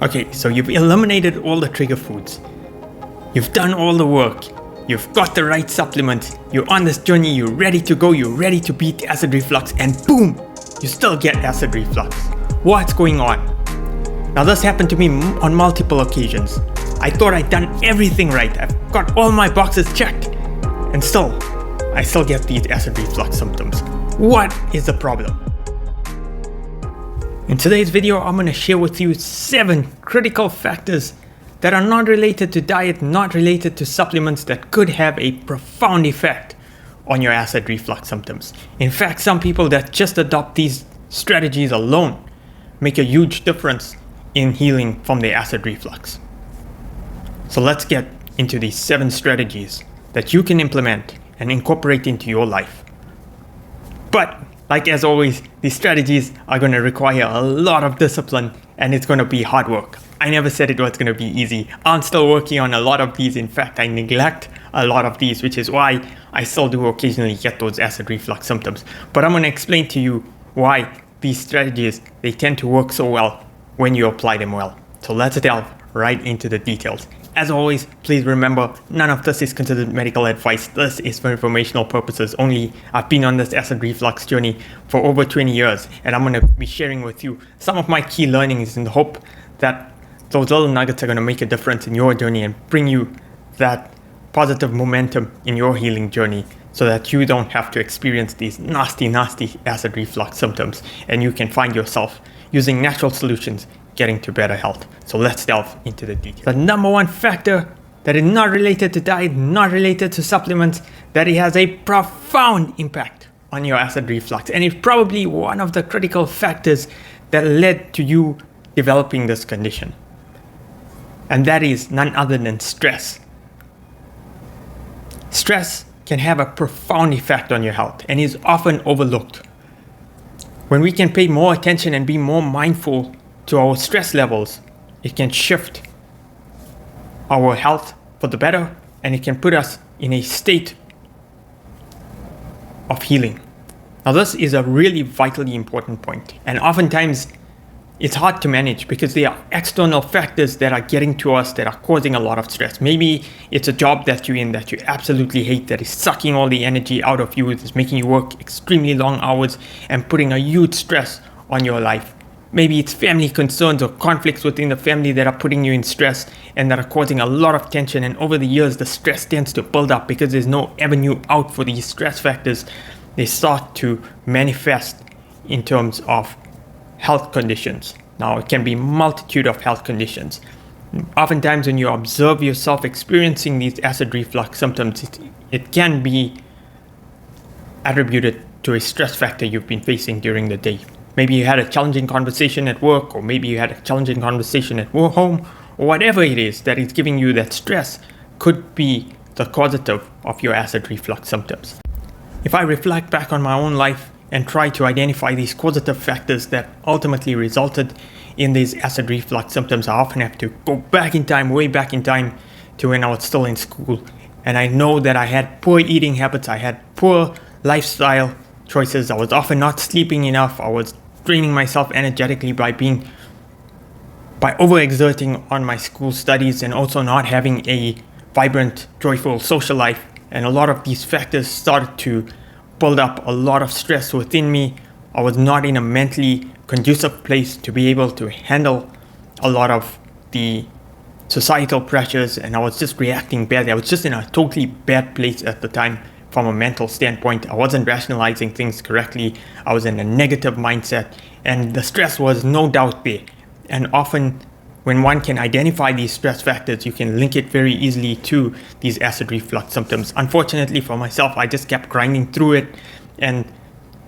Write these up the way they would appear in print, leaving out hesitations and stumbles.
Okay, so you've eliminated all the trigger foods. You've done all the work. You've got the right supplements. You're on this journey. You're ready to go. You're ready to beat acid reflux, and boom, you still get acid reflux. What's going on? Now this happened to me on multiple occasions. I thought I'd done everything right. I've got all my boxes checked, and I still get these acid reflux symptoms. What is the problem? In today's video, I'm going to share with you 7 critical factors that are not related to diet, not related to supplements, that could have a profound effect on your acid reflux symptoms. In fact, some people that just adopt these strategies alone make a huge difference in healing from their acid reflux. So let's get into these 7 strategies that you can implement and incorporate into your life. But like as always, these strategies are going to require a lot of discipline, and it's going to be hard work. I never said it was going to be easy. I'm still working on a lot of these. In fact, I neglect a lot of these, which is why I still do occasionally get those acid reflux symptoms. But I'm going to explain to you why these strategies, they tend to work so well when you apply them well. So let's delve right into the details. As always, please remember, none of this is considered medical advice. This is for informational purposes only. I've been on this acid reflux journey for over 20 years, and I'm going to be sharing with you some of my key learnings in the hope that those little nuggets are going to make a difference in your journey and bring you that positive momentum in your healing journey, so that you don't have to experience these nasty acid reflux symptoms, and you can find yourself using natural solutions getting to better health. So let's delve into the details. The number one factor that is not related to diet, not related to supplements, that it has a profound impact on your acid reflux, and it's probably one of the critical factors that led to you developing this condition. And that is none other than stress. Stress can have a profound effect on your health and is often overlooked. When we can pay more attention and be more mindful to our stress levels, it can shift our health for the better, and it can put us in a state of healing. Now this is a really vitally important point, and oftentimes it's hard to manage because there are external factors that are getting to us that are causing a lot of stress. Maybe it's a job that you're in that you absolutely hate, that is sucking all the energy out of you, it's making you work extremely long hours and putting a huge stress on your life. Maybe it's family concerns or conflicts within the family that are putting you in stress and that are causing a lot of tension, and over the years the stress tends to build up because there's no avenue out for these stress factors. They start to manifest in terms of health conditions. Now it can be a multitude of health conditions. Oftentimes when you observe yourself experiencing these acid reflux symptoms, it can be attributed to a stress factor you've been facing during the day. Maybe you had a challenging conversation at work, or maybe you had a challenging conversation at home, or whatever it is that is giving you that stress could be the causative of your acid reflux symptoms. If I reflect back on my own life and try to identify these causative factors that ultimately resulted in these acid reflux symptoms, I often have to go back in time, way back in time, to when I was still in school. And I know that I had poor eating habits, I had poor lifestyle choices, I was often not sleeping enough, I was draining myself energetically by overexerting on my school studies, and also not having a vibrant, joyful social life. And a lot of these factors started to build up a lot of stress within me. I was not in a mentally conducive place to be able to handle a lot of the societal pressures, and I was just reacting badly. I was just in a totally bad place at the time from a mental standpoint. I wasn't rationalizing things correctly. I was in a negative mindset, and the stress was no doubt there. And often when one can identify these stress factors, you can link it very easily to these acid reflux symptoms. Unfortunately for myself, I just kept grinding through it and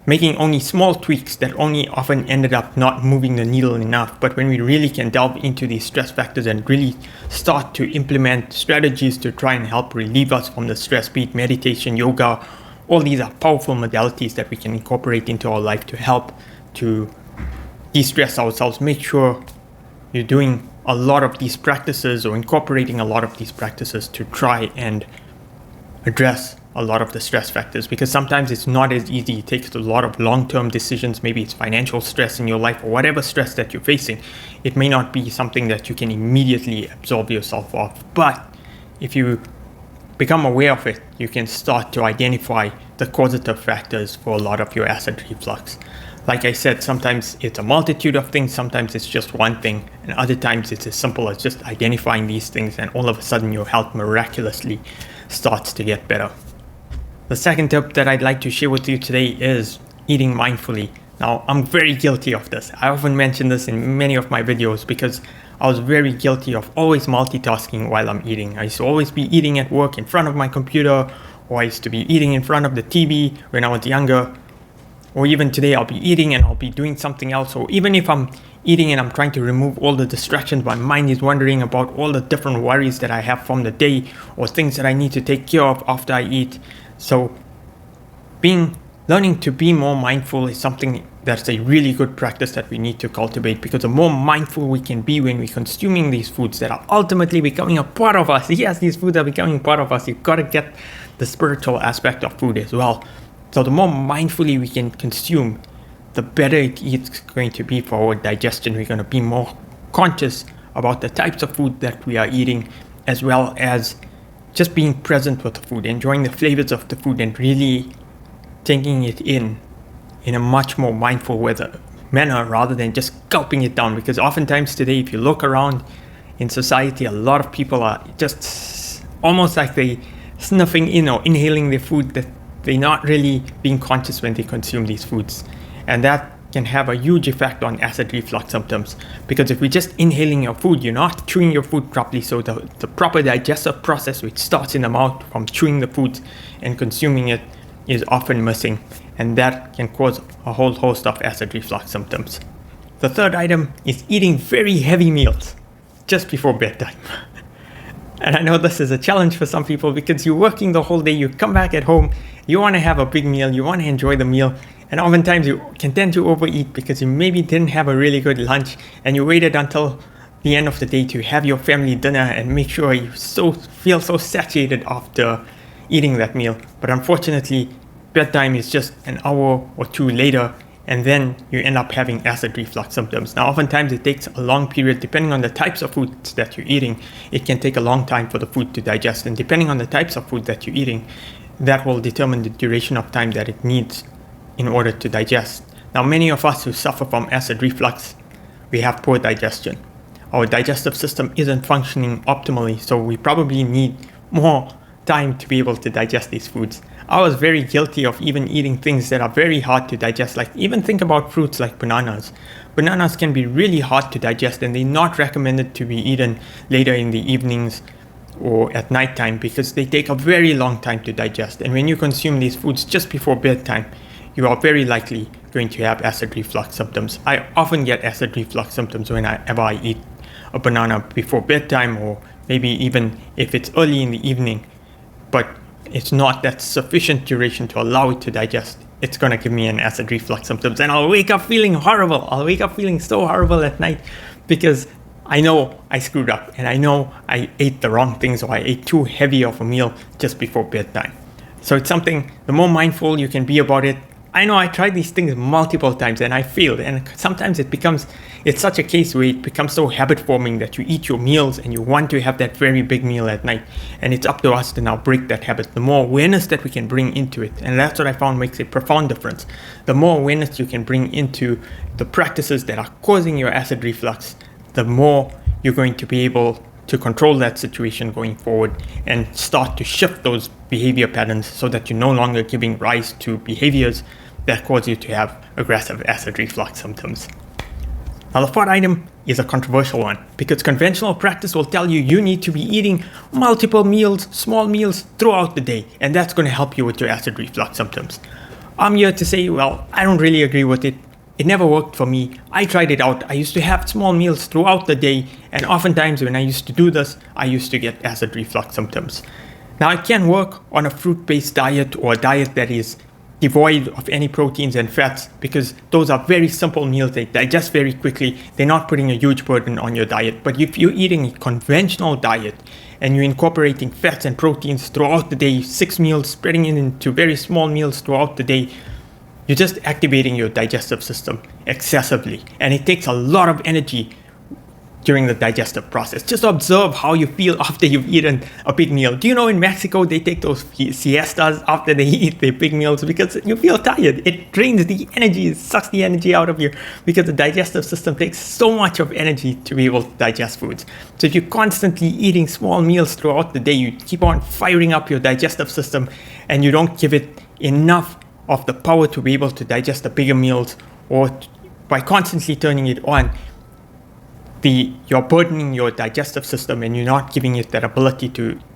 making only small tweaks that only often ended up not moving the needle enough. But when we really can delve into these stress factors and really start to implement strategies to try and help relieve us from the stress, be it meditation, yoga, all these are powerful modalities that we can incorporate into our life to help to de-stress ourselves. Make sure you're doing a lot of these practices or incorporating a lot of these practices to try and address a lot of the stress factors, because sometimes it's not as easy. It takes a lot of long-term decisions. Maybe it's financial stress in your life or whatever stress that you're facing. It may not be something that you can immediately absorb yourself of, but if you become aware of it, you can start to identify the causative factors for a lot of your acid reflux. Like I said, sometimes it's a multitude of things, sometimes it's just one thing, and other times it's as simple as just identifying these things, and all of a sudden your health miraculously starts to get better. The second tip that I'd like to share with you today is eating mindfully. Now, I'm very guilty of this. I often mention this in many of my videos because I was very guilty of always multitasking while I'm eating. I used to always be eating at work in front of my computer, or I used to be eating in front of the TV when I was younger. Or even today, I'll be eating and I'll be doing something else. Or even if I'm eating and I'm trying to remove all the distractions, my mind is wondering about all the different worries that I have from the day or things that I need to take care of after I eat. So learning to be more mindful is something that's a really good practice that we need to cultivate, because the more mindful we can be when we're consuming these foods that are ultimately becoming a part of us. Yes, these foods are becoming part of us. You've got to get the spiritual aspect of food as well. So the more mindfully we can consume, the better it's going to be for our digestion. We're going to be more conscious about the types of food that we are eating, as well as just being present with the food, enjoying the flavors of the food, and really taking it in a much more mindful manner rather than just gulping it down. Because oftentimes today, if you look around in society, a lot of people are just almost like they snuffing in or inhaling the food, that they're not really being conscious when they consume these foods. And that can have a huge effect on acid reflux symptoms, because if we're just inhaling your food, you're not chewing your food properly. So the proper digestive process, which starts in the mouth from chewing the food and consuming it, is often missing, and that can cause a whole host of acid reflux symptoms. The third item is eating very heavy meals just before bedtime. And I know this is a challenge for some people, because you're working the whole day, you come back at home, you want to have a big meal, you want to enjoy the meal, and oftentimes you can tend to overeat because you maybe didn't have a really good lunch and you waited until the end of the day to have your family dinner and make sure you feel so satiated after eating that meal. But unfortunately, bedtime is just an hour or two later, and then you end up having acid reflux symptoms. Now, oftentimes it takes a long period, depending on the types of foods that you're eating. It can take a long time for the food to digest, and depending on the types of food that you're eating, that will determine the duration of time that it needs in order to digest. Now, many of us who suffer from acid reflux, we have poor digestion. Our digestive system isn't functioning optimally, so we probably need more time to be able to digest these foods. I was very guilty of even eating things that are very hard to digest. Like, even think about fruits like bananas. Bananas can be really hard to digest, and they're not recommended to be eaten later in the evenings or at nighttime, because they take a very long time to digest. And when you consume these foods just before bedtime, you are very likely going to have acid reflux symptoms. I often get acid reflux symptoms whenever I eat a banana before bedtime, or maybe even if it's early in the evening, but it's not that sufficient duration to allow it to digest. It's going to give me an acid reflux symptoms, and I'll wake up feeling horrible. I'll wake up feeling so horrible at night, because I know I screwed up, and I know I ate the wrong things, or I ate too heavy of a meal just before bedtime. So it's something, the more mindful you can be about it. I know I tried these things multiple times and I failed, and sometimes it's such a case where it becomes so habit forming that you eat your meals and you want to have that very big meal at night, and it's up to us to now break that habit. The more awareness that we can bring into it, and that's what I found makes a profound difference. The more awareness you can bring into the practices that are causing your acid reflux, the more you're going to be able to control that situation going forward and start to shift those behavior patterns, so that you're no longer giving rise to behaviors that cause you to have aggressive acid reflux symptoms. Now, the fourth item is a controversial one, because conventional practice will tell you you need to be eating multiple meals, small meals throughout the day, and that's going to help you with your acid reflux symptoms. I'm here to say, well, I don't really agree with it. It never worked for me. I tried it out. I used to have small meals throughout the day, and oftentimes when I used to do this, I used to get acid reflux symptoms. Now, it can work on a fruit-based diet, or a diet that is devoid of any proteins and fats, because those are very simple meals. They digest very quickly. They're not putting a huge burden on your diet. But if you're eating a conventional diet and you're incorporating fats and proteins throughout the day, 6 meals, spreading it into very small meals throughout the day, you're just activating your digestive system excessively. And it takes a lot of energy during the digestive process. Just observe how you feel after you've eaten a big meal. Do you know in Mexico they take those siestas after they eat their big meals because you feel tired? It drains the energy, it sucks the energy out of you because the digestive system takes so much of energy to be able to digest foods. So if you're constantly eating small meals throughout the day, you keep on firing up your digestive system and you don't give it enough of the power to be able to digest the bigger meals, or by constantly turning it on, you're burdening your digestive system and you're not giving it that ability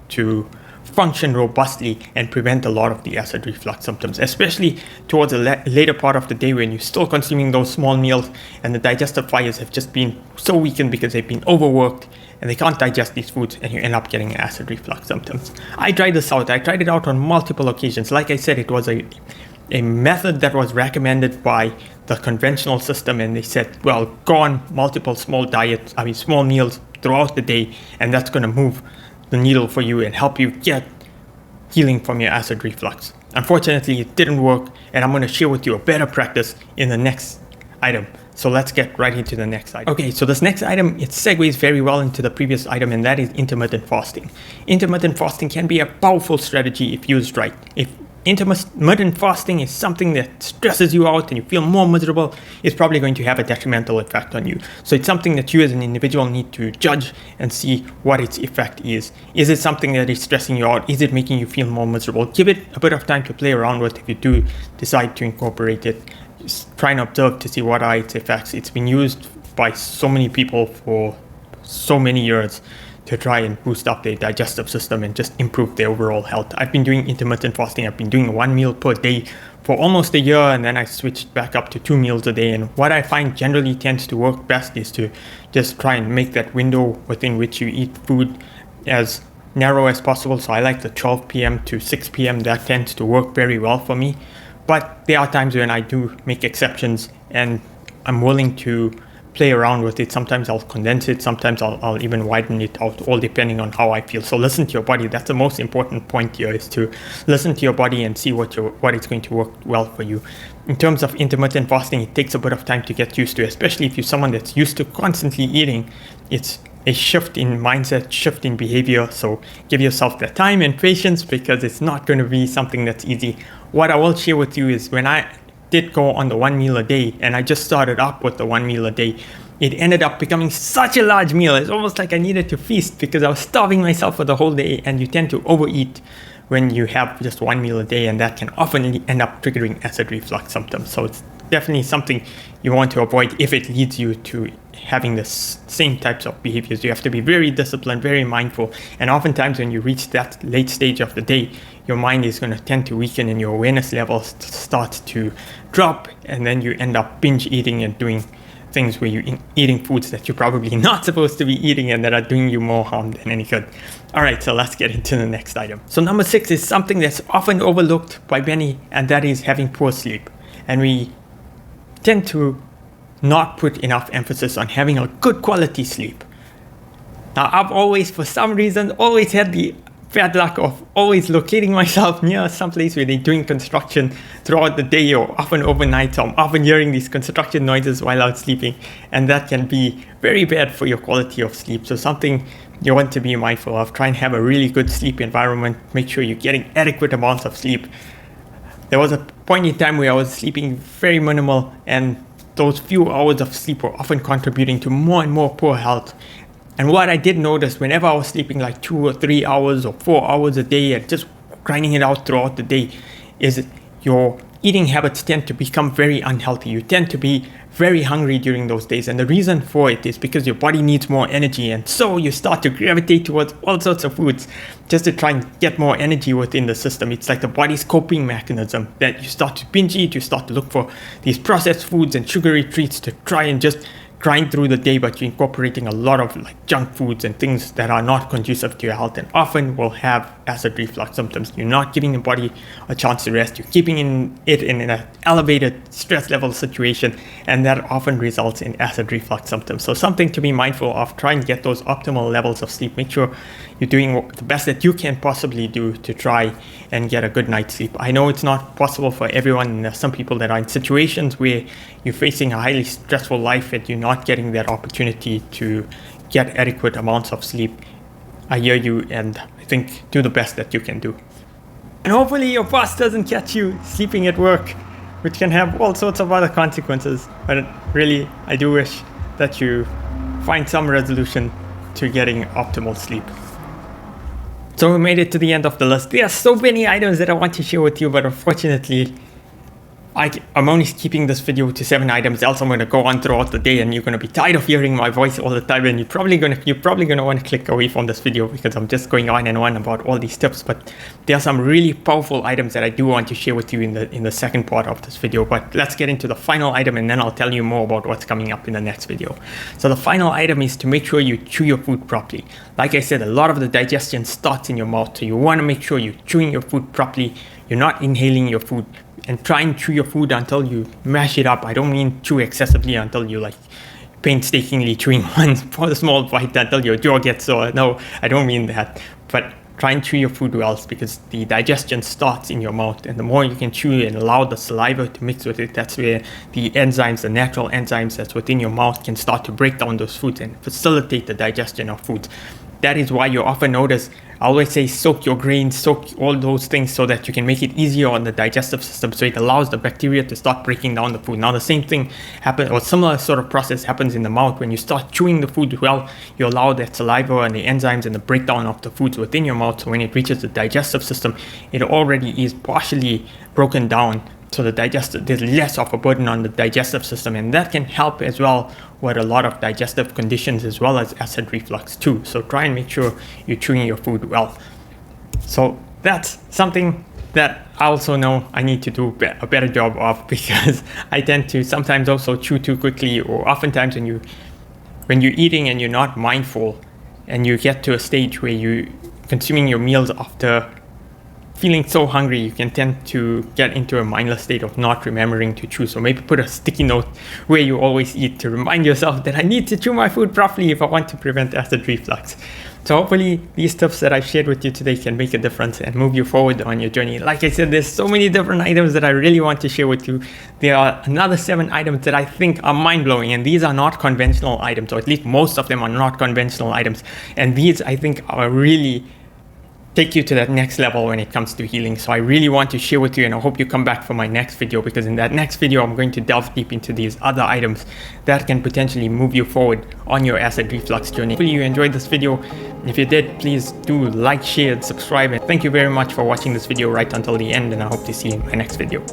to function robustly and prevent a lot of the acid reflux symptoms, especially towards the later part of the day when you're still consuming those small meals and the digestive fibers have just been so weakened because they've been overworked and they can't digest these foods, and you end up getting acid reflux symptoms. I tried this out. I tried it out on multiple occasions. Like I said, it was a method that was recommended by the conventional system, and they said, well, go on multiple small meals throughout the day, and that's going to move the needle for you and help you get healing from your acid reflux. Unfortunately, it didn't work, and I'm going to share with you a better practice in the next item. So let's get right into the next item. Okay, so this next item, it segues very well into the previous item, and that is intermittent fasting. Intermittent fasting can be a powerful strategy if used right. If intermittent fasting is something that stresses you out and you feel more miserable, it's probably going to have a detrimental effect on you. So it's something that you as an individual need to judge and see what its effect is. Is it something that is stressing you out? Is it making you feel more miserable? Give it a bit of time to play around with if you do decide to incorporate it. Just try and observe to see what are its effects. It's been used by so many people for so many years to try and boost up their digestive system and just improve their overall health. I've been doing intermittent fasting. I've been doing 1 meal per day for almost a year, and then I switched back up to 2 meals a day. And what I find generally tends to work best is to just try and make that window within which you eat food as narrow as possible. So I like the 12 p.m. to 6 p.m. That tends to work very well for me. But there are times when I do make exceptions, and I'm willing to play around with it. Sometimes I'll condense it, sometimes I'll even widen it out, all depending on how I feel. So listen to your body. That's the most important point here, is to listen to your body and see what it's going to work well for you. In terms of intermittent fasting, it takes a bit of time to get used to, especially if you're someone that's used to constantly eating. It's a shift in mindset, shift in behavior. So give yourself that time and patience, because it's not going to be something that's easy. What I will share with you is when I did go on the 1 meal a day, and I just started up with the 1 meal a day, it ended up becoming such a large meal. It's almost like I needed to feast because I was starving myself for the whole day, and you tend to overeat when you have just 1 meal a day, and that can often end up triggering acid reflux symptoms. So it's definitely something you want to avoid if it leads you to having the same types of behaviors. You have to be very disciplined, very mindful, and oftentimes when you reach that late stage of the day, your mind is going to tend to weaken and your awareness levels start to drop, and then you end up binge eating and doing things where you're eating foods that you're probably not supposed to be eating and that are doing you more harm than any good. All right, so let's get into the next item. So number 6 is something that's often overlooked by many, and that is having poor sleep. And we tend to not put enough emphasis on having a good quality sleep. Now, I've always, for some reason, always had the bad luck of always locating myself near some place where they're doing construction throughout the day or often overnight. So I'm often hearing these construction noises while out sleeping, and that can be very bad for your quality of sleep. So something you want to be mindful of. Try and have a really good sleep environment. Make sure you're getting adequate amounts of sleep. There was a point in time where I was sleeping very minimal, and those few hours of sleep were often contributing to more and more poor health. And what I did notice, whenever I was sleeping like 2 or 3 hours or 4 hours a day and just grinding it out throughout the day, is your eating habits tend to become very unhealthy. You tend to be very hungry during those days. And the reason for it is because your body needs more energy. And so you start to gravitate towards all sorts of foods just to try and get more energy within the system. It's like the body's coping mechanism that you start to binge eat. You start to look for these processed foods and sugary treats to try and just grind through the day, but you're incorporating a lot of like junk foods and things that are not conducive to your health, and often will have acid reflux symptoms. You're not giving the body a chance to rest. You're keeping it in an elevated stress level situation, and that often results in acid reflux symptoms. So something to be mindful of. Try and get those optimal levels of sleep. Make sure you're doing the best that you can possibly do to try and get a good night's sleep. I know it's not possible for everyone. There's some people that are in situations where you're facing a highly stressful life and you're not getting that opportunity to get adequate amounts of sleep. I hear you, and I think do the best that you can do. And hopefully your boss doesn't catch you sleeping at work, which can have all sorts of other consequences. But really, I do wish that you find some resolution to getting optimal sleep. So we made it to the end of the list. There are so many items that I want to share with you, but unfortunately, I'm only keeping this video to 7 items, else I'm going to go on throughout the day and you're going to be tired of hearing my voice all the time, and you're probably going to want to click away from this video because I'm just going on and on about all these tips. But there are some really powerful items that I do want to share with you in the second part of this video. But let's get into the final item, and then I'll tell you more about what's coming up in the next video. So the final item is to make sure you chew your food properly. Like I said, a lot of the digestion starts in your mouth, so you want to make sure you're chewing your food properly. You're not inhaling your food, and try and chew your food until you mash it up. I don't mean chew excessively until you like painstakingly chewing one small bite until your jaw gets sore. No, I don't mean that. But try and chew your food well, because the digestion starts in your mouth, and the more you can chew and allow the saliva to mix with it, that's where the enzymes, the natural enzymes that's within your mouth, can start to break down those foods and facilitate the digestion of foods. That is why you often notice I always say soak your grains, soak all those things, so that you can make it easier on the digestive system, so it allows the bacteria to start breaking down the food. Now the same thing happens, or similar sort of process happens in the mouth. When you start chewing the food well, you allow that saliva and the enzymes and the breakdown of the foods within your mouth, so when it reaches the digestive system, it already is partially broken down. So there's less of a burden on the digestive system, and that can help as well with a lot of digestive conditions as well as acid reflux too. So try and make sure you're chewing your food well. So that's something that I also know I need to do a better job of, because I tend to sometimes also chew too quickly, or oftentimes when you're eating and you're not mindful and you get to a stage where you're consuming your meals after feeling so hungry, you can tend to get into a mindless state of not remembering to chew. So maybe put a sticky note where you always eat to remind yourself that I need to chew my food properly if I want to prevent acid reflux. So hopefully these tips that I've shared with you today can make a difference and move you forward on your journey. Like I said, there's so many different items that I really want to share with you. There are another 7 items that I think are mind-blowing, and these are not conventional items, or at least most of them are not conventional items. And these, I think, are really take you to that next level when it comes to healing. So I really want to share with you, and I hope you come back for my next video, because in that next video I'm going to delve deep into these other items that can potentially move you forward on your acid reflux journey. Hopefully you enjoyed this video. If you did, please do like, share, and subscribe, and thank you very much for watching this video right until the end, and I hope to see you in my next video.